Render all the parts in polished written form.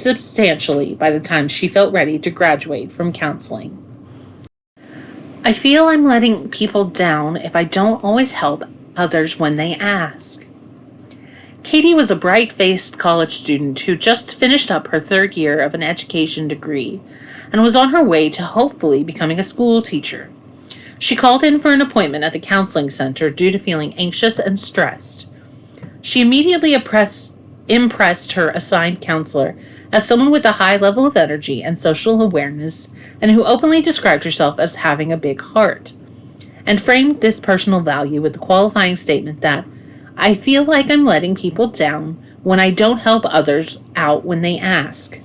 substantially by the time she felt ready to graduate from counseling. I feel I'm letting people down if I don't always help others when they ask. Katie was a bright-faced college student who just finished up her third year of an education degree and was on her way to hopefully becoming a school teacher. She called in for an appointment at the counseling center due to feeling anxious and stressed. She immediately impressed her assigned counselor as someone with a high level of energy and social awareness and who openly described herself as having a big heart, and framed this personal value with the qualifying statement that, "I feel like I'm letting people down when I don't help others out when they ask."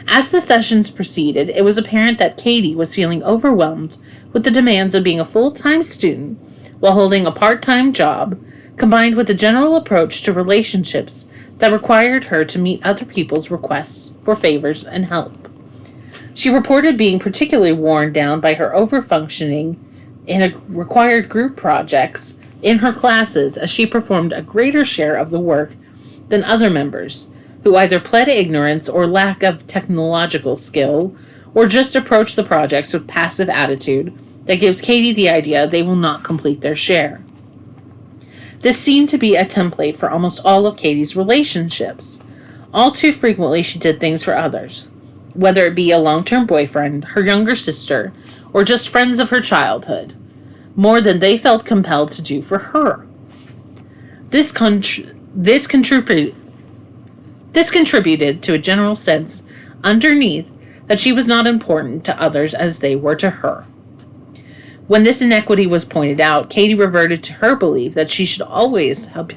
As the sessions proceeded, it was apparent that Katie was feeling overwhelmed with the demands of being a full-time student while holding a part-time job, combined with a general approach to relationships that required her to meet other people's requests for favors and help. She reported being particularly worn down by her overfunctioning in required group projects in her classes as she performed a greater share of the work than other members, who either pled ignorance or lack of technological skill, or just approach the projects with passive attitude that gives Katie the idea they will not complete their share. This seemed to be a template for almost all of Katie's relationships. All too frequently she did things for others, whether it be a long-term boyfriend, her younger sister, or just friends of her childhood, more than they felt compelled to do for her. This contributed to a general sense underneath that she was not important to others as they were to her. When this inequity was pointed out, Katie reverted to her belief that she should always help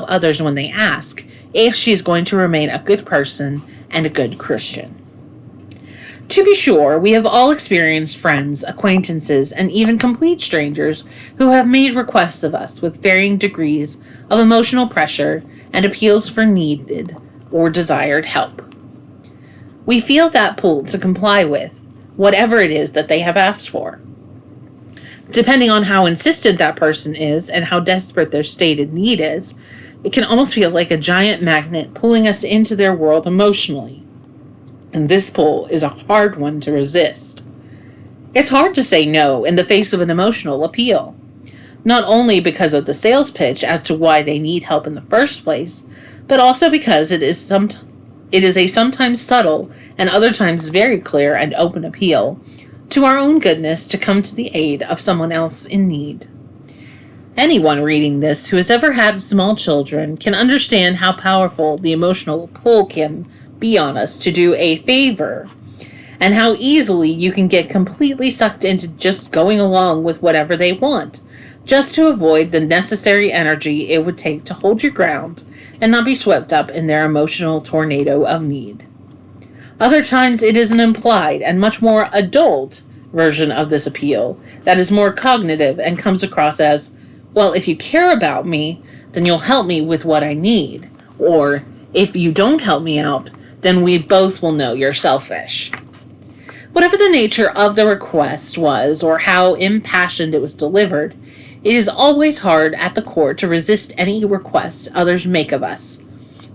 others when they ask, if she is going to remain a good person and a good Christian. To be sure, we have all experienced friends, acquaintances, and even complete strangers who have made requests of us with varying degrees of emotional pressure and appeals for needed or desired help. We feel that pull to comply with whatever it is that they have asked for. Depending on how insistent that person is and how desperate their stated need is, it can almost feel like a giant magnet pulling us into their world emotionally. And this pull is a hard one to resist. It's hard to say no in the face of an emotional appeal, not only because of the sales pitch as to why they need help in the first place, but also because it is a sometimes subtle and other times very clear and open appeal to our own goodness to come to the aid of someone else in need. Anyone reading this who has ever had small children can understand how powerful the emotional pull can be on us to do a favor, and how easily you can get completely sucked into just going along with whatever they want, just to avoid the necessary energy it would take to hold your ground and not be swept up in their emotional tornado of need. Other times it is an implied and much more adult version of this appeal that is more cognitive and comes across as, well, if you care about me, then you'll help me with what I need. Or, if you don't help me out, then we both will know you're selfish. Whatever the nature of the request was or how impassioned it was delivered, it is always hard at the core to resist any request others make of us,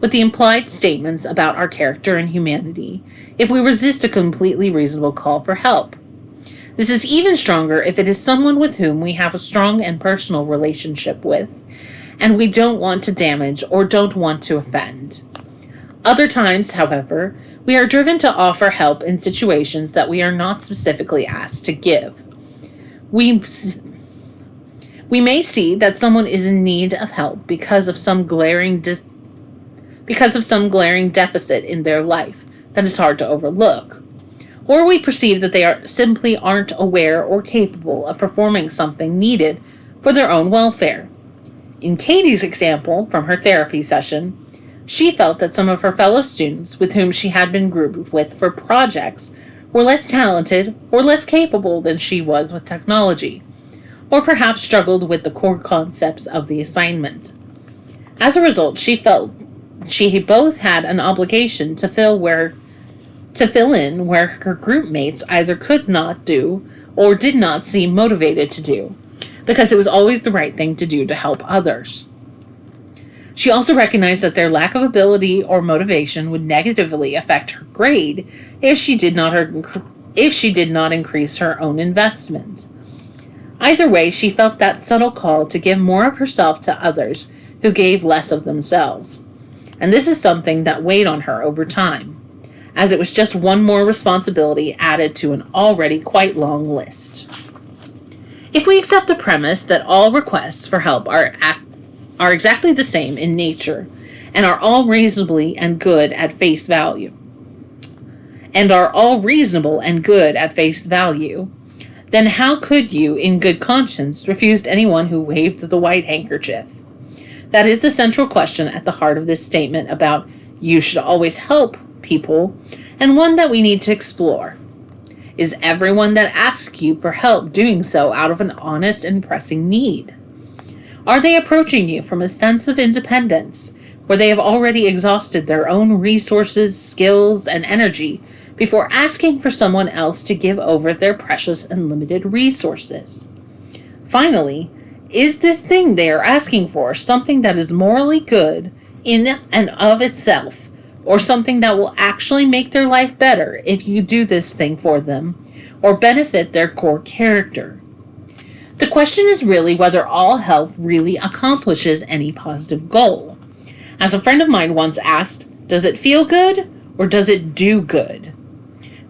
with the implied statements about our character and humanity, if we resist a completely reasonable call for help. This is even stronger if it is someone with whom we have a strong and personal relationship with, and we don't want to damage or don't want to offend. Other times, however, we are driven to offer help in situations that we are not specifically asked to give. We may see that someone is in need of help because of some glaring deficit in their life that is hard to overlook. Or we perceive that they simply aren't aware or capable of performing something needed for their own welfare. In Katie's example from her therapy session, she felt that some of her fellow students with whom she had been grouped with for projects were less talented or less capable than she was with technology, or perhaps struggled with the core concepts of the assignment. As a result, she felt she both had an obligation to fill in where her group mates either could not do or did not seem motivated to do, because it was always the right thing to do to help others. She also recognized that their lack of ability or motivation would negatively affect her grade if she did not increase her own investment. Either way, she felt that subtle call to give more of herself to others who gave less of themselves. And this is something that weighed on her over time, as it was just one more responsibility added to an already quite long list. If we accept the premise that all requests for help are exactly the same in nature and are all reasonably and good at face value, then how could you, in good conscience, refuse anyone who waved the white handkerchief? That is the central question at the heart of this statement about you should always help people, and one that we need to explore. Is everyone that asks you for help doing so out of an honest and pressing need? Are they approaching you from a sense of independence, where they have already exhausted their own resources, skills, and energy before asking for someone else to give over their precious and limited resources? Finally, is this thing they are asking for something that is morally good in and of itself, or something that will actually make their life better if you do this thing for them, or benefit their core character? The question is really whether all help really accomplishes any positive goal. As a friend of mine once asked, does it feel good or does it do good?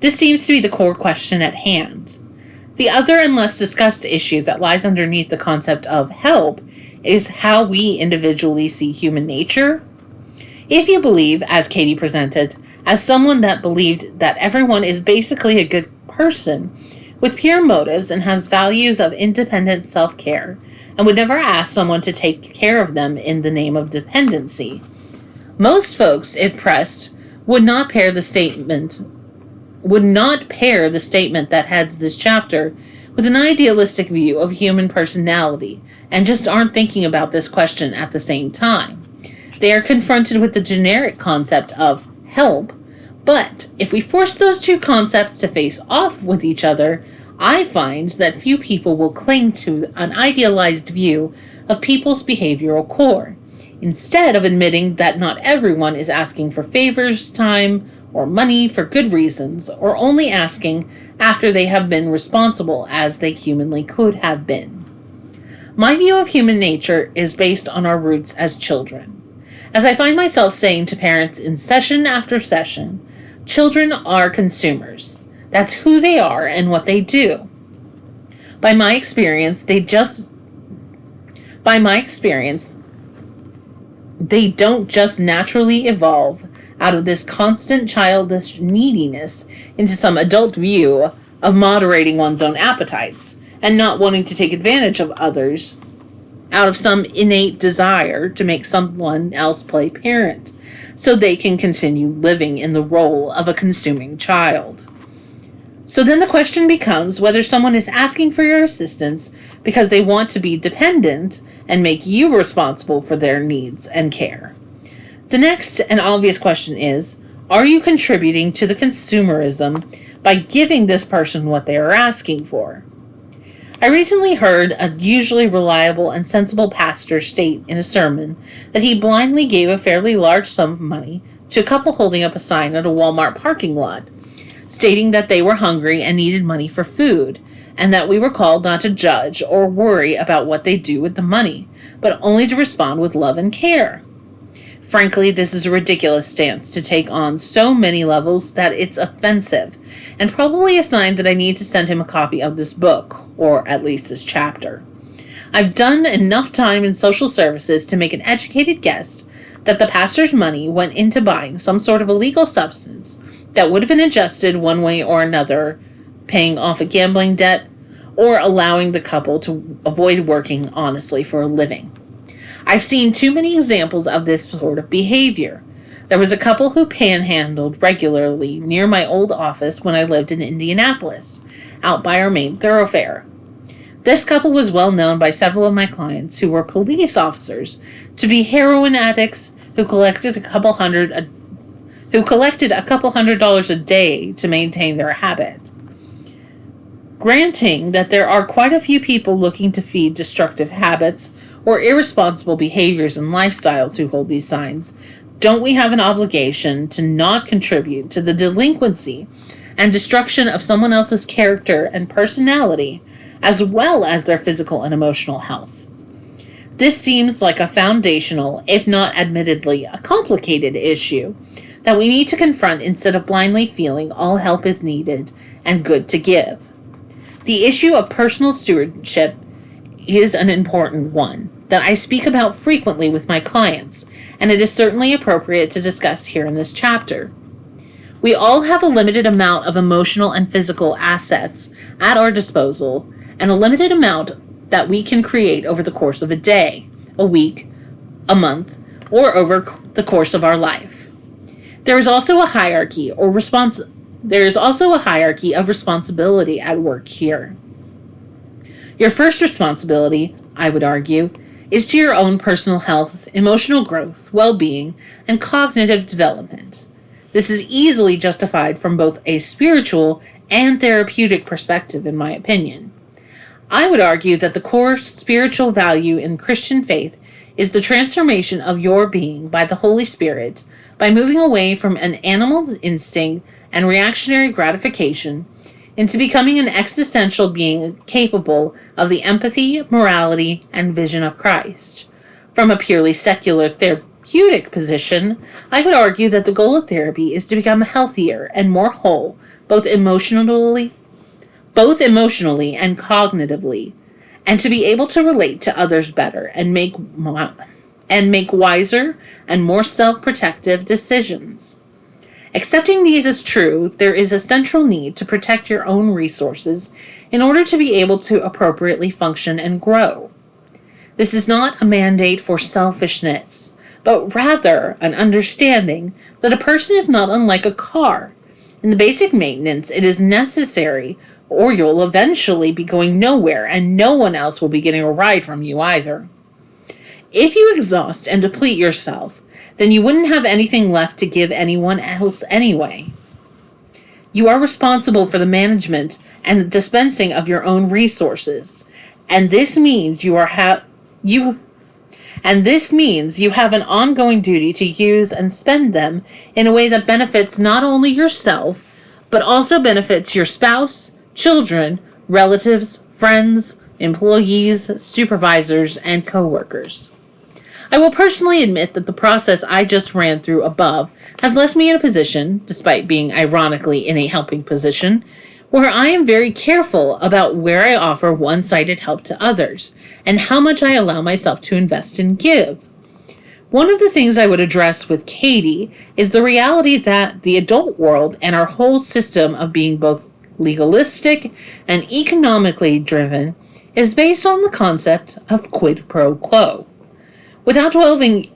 This seems to be the core question at hand. The other and less discussed issue that lies underneath the concept of help is how we individually see human nature. If you believe, as Katie presented, as someone that believed that everyone is basically a good person with pure motives and has values of independent self-care and would never ask someone to take care of them in the name of dependency, most folks, if pressed, would not pair the statement that heads this chapter with an idealistic view of human personality and just aren't thinking about this question at the same time. They are confronted with the generic concept of help, but if we force those two concepts to face off with each other, I find that few people will cling to an idealized view of people's behavioral core, instead of admitting that not everyone is asking for favors, time, or money for good reasons, or only asking after they have been responsible as they humanly could have been. My view of human nature is based on our roots as children. As I find myself saying to parents in session after session, children are consumers. That's who they are and what they do. By my experience, they don't just naturally evolve out of this constant childish neediness into some adult view of moderating one's own appetites and not wanting to take advantage of others out of some innate desire to make someone else play parent so they can continue living in the role of a consuming child. So then the question becomes whether someone is asking for your assistance because they want to be dependent and make you responsible for their needs and care. The next and obvious question is, are you contributing to the consumerism by giving this person what they are asking for? I recently heard a usually reliable and sensible pastor state in a sermon that he blindly gave a fairly large sum of money to a couple holding up a sign at a Walmart parking lot, stating that they were hungry and needed money for food, and that we were called not to judge or worry about what they do with the money, but only to respond with love and care. Frankly, this is a ridiculous stance to take on so many levels that it's offensive, and probably a sign that I need to send him a copy of this book, or at least this chapter. I've done enough time in social services to make an educated guess that the pastor's money went into buying some sort of illegal substance that would have been adjusted one way or another, paying off a gambling debt, or allowing the couple to avoid working honestly for a living. I've seen too many examples of this sort of behavior. There was a couple who panhandled regularly near my old office when I lived in Indianapolis, out by our main thoroughfare. This couple was well known by several of my clients who were police officers to be heroin addicts who collected a couple $100s a day to maintain their habit. Granting that there are quite a few people looking to feed destructive habits or irresponsible behaviors and lifestyles who hold these signs, don't we have an obligation to not contribute to the delinquency and destruction of someone else's character and personality, as well as their physical and emotional health? This seems like a foundational, if not admittedly a complicated issue that we need to confront instead of blindly feeling all help is needed and good to give. The issue of personal stewardship is an important one that I speak about frequently with my clients, and it is certainly appropriate to discuss here in this chapter. We all have a limited amount of emotional and physical assets at our disposal, and a limited amount that we can create over the course of a day, a week, a month, or over the course of our life. There is also a hierarchy of responsibility at work here. Your first responsibility, I would argue, is to your own personal health, emotional growth, well-being, and cognitive development. This is easily justified from both a spiritual and therapeutic perspective, in my opinion. I would argue that the core spiritual value in Christian faith is the transformation of your being by the Holy Spirit by moving away from an animal instinct and reactionary gratification into becoming an existential being capable of the empathy, morality, and vision of Christ. From a purely secular therapeutic position, I would argue that the goal of therapy is to become healthier and more whole, both emotionally and cognitively, and to be able to relate to others better and make wiser and more self-protective decisions. Accepting these as true, there is a central need to protect your own resources in order to be able to appropriately function and grow. This is not a mandate for selfishness, but rather an understanding that a person is not unlike a car. In the basic maintenance, it is necessary, or you'll eventually be going nowhere and no one else will be getting a ride from you either. If you exhaust and deplete yourself, then you wouldn't have anything left to give anyone else anyway. You are responsible for the management and the dispensing of your own resources, and this means you have an ongoing duty to use and spend them in a way that benefits not only yourself, but also benefits your spouse, children, relatives, friends, employees, supervisors, and coworkers. I will personally admit that the process I just ran through above has left me in a position, despite being ironically in a helping position, where I am very careful about where I offer one-sided help to others and how much I allow myself to invest and give. One of the things I would address with Katie is the reality that the adult world and our whole system of being both legalistic and economically driven is based on the concept of quid pro quo. Without delving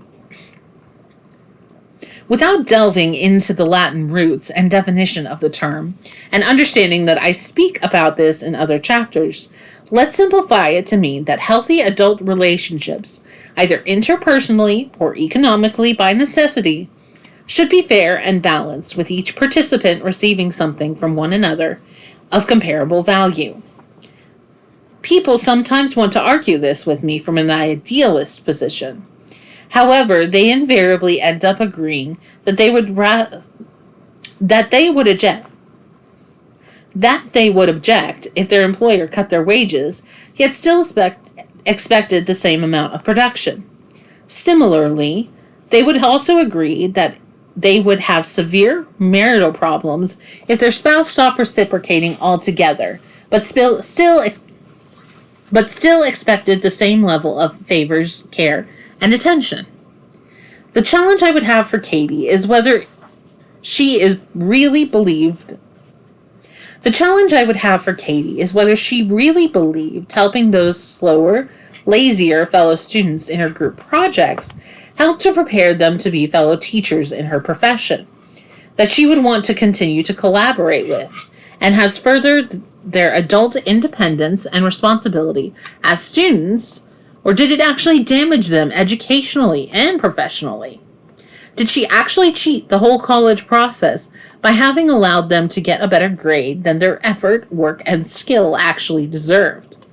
into the Latin roots and definition of the term, and understanding that I speak about this in other chapters, let's simplify it to mean that healthy adult relationships, either interpersonally or economically by necessity, should be fair and balanced, with each participant receiving something from one another of comparable value. People sometimes want to argue this with me from an idealist position. However, they invariably end up agreeing that they would object if their employer cut their wages, yet still expected the same amount of production. Similarly, they would also agree that they would have severe marital problems if their spouse stopped reciprocating altogether, but still expected the same level of favors, care, and attention. The challenge I would have for Katie is whether she really believed helping those slower, lazier fellow students in her group projects helped to prepare them to be fellow teachers in her profession, that she would want to continue to collaborate with, and has furthered their adult independence and responsibility as students, or did it actually damage them educationally and professionally? Did she actually cheat the whole college process by having allowed them to get a better grade than their effort, work, and skill actually deserved?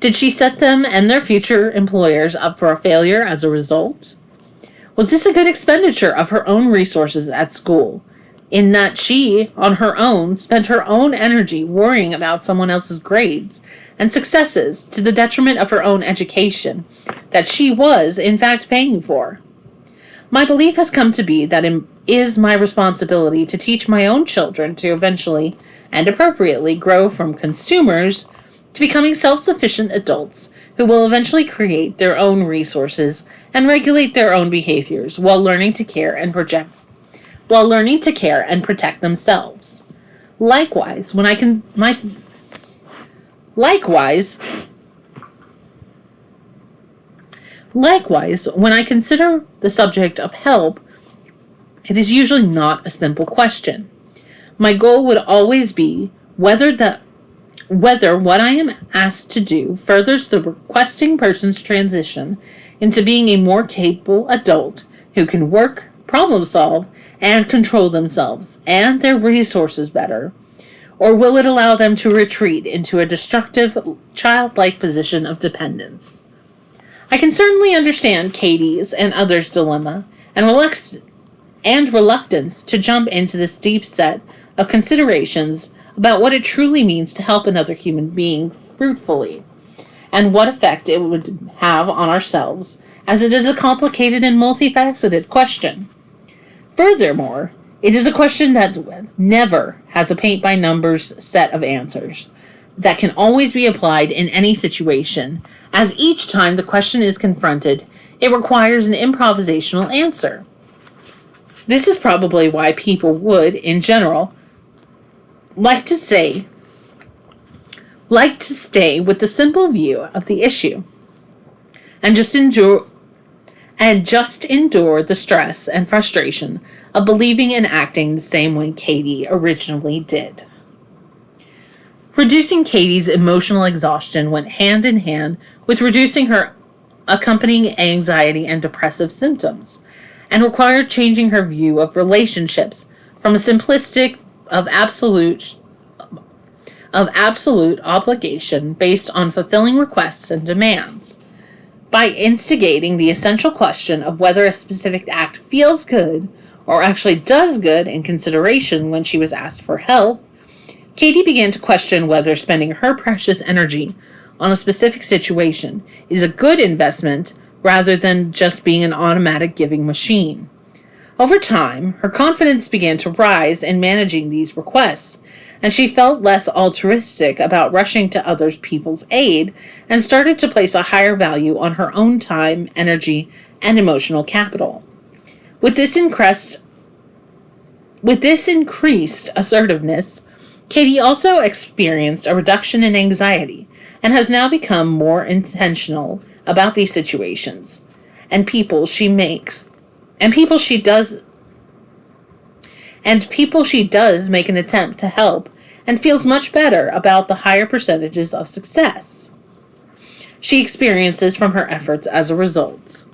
Did she set them and their future employers up for a failure as a result? Was this a good expenditure of her own resources at school, in that she, on her own, spent her own energy worrying about someone else's grades and successes to the detriment of her own education that she was, in fact, paying for? My belief has come to be that it is my responsibility to teach my own children to eventually and appropriately grow from consumers to becoming self-sufficient adults who will eventually create their own resources and regulate their own behaviors while learning to care and protect themselves. Likewise, when I can Likewise, when I consider the subject of help, it is usually not a simple question. My goal would always be whether what I am asked to do furthers the requesting person's transition into being a more capable adult who can work, problem solve, and control themselves and their resources better, or will it allow them to retreat into a destructive, childlike position of dependence? I can certainly understand Katie's and others' dilemma and reluctance to jump into this deep set of considerations about what it truly means to help another human being fruitfully, and what effect it would have on ourselves, as it is a complicated and multifaceted question. Furthermore, it is a question that never has a paint-by-numbers set of answers that can always be applied in any situation, as each time the question is confronted, it requires an improvisational answer. This is probably why people would, in general, like to stay with the simple view of the issue and just endure the stress and frustration of believing and acting the same way Katie originally did. Reducing Katie's emotional exhaustion went hand in hand with reducing her accompanying anxiety and depressive symptoms, and required changing her view of relationships from a simplistic of absolute obligation based on fulfilling requests and demands. By instigating the essential question of whether a specific act feels good or actually does good in consideration when she was asked for help, Katie began to question whether spending her precious energy on a specific situation is a good investment rather than just being an automatic giving machine. Over time, her confidence began to rise in managing these requests, and she felt less altruistic about rushing to other people's aid and started to place a higher value on her own time, energy, and emotional capital. With this increased assertiveness, Katie also experienced a reduction in anxiety and has now become more intentional about these situations and people she does make an attempt to help, and feels much better about the higher percentages of success she experiences from her efforts as a result.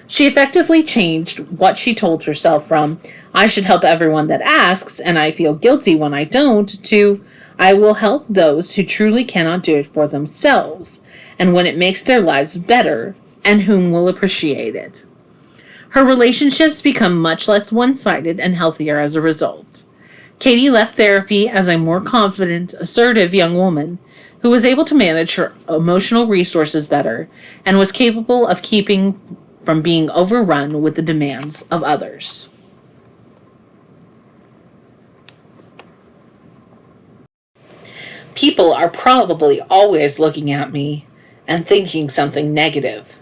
She effectively changed what she told herself from, "I should help everyone that asks, and I feel guilty when I don't," to, "I will help those who truly cannot do it for themselves, and when it makes their lives better, and whom will appreciate it." Her relationships become much less one-sided and healthier as a result. Katie left therapy as a more confident, assertive young woman who was able to manage her emotional resources better and was capable of keeping from being overrun with the demands of others. People are probably always looking at me and thinking something negative.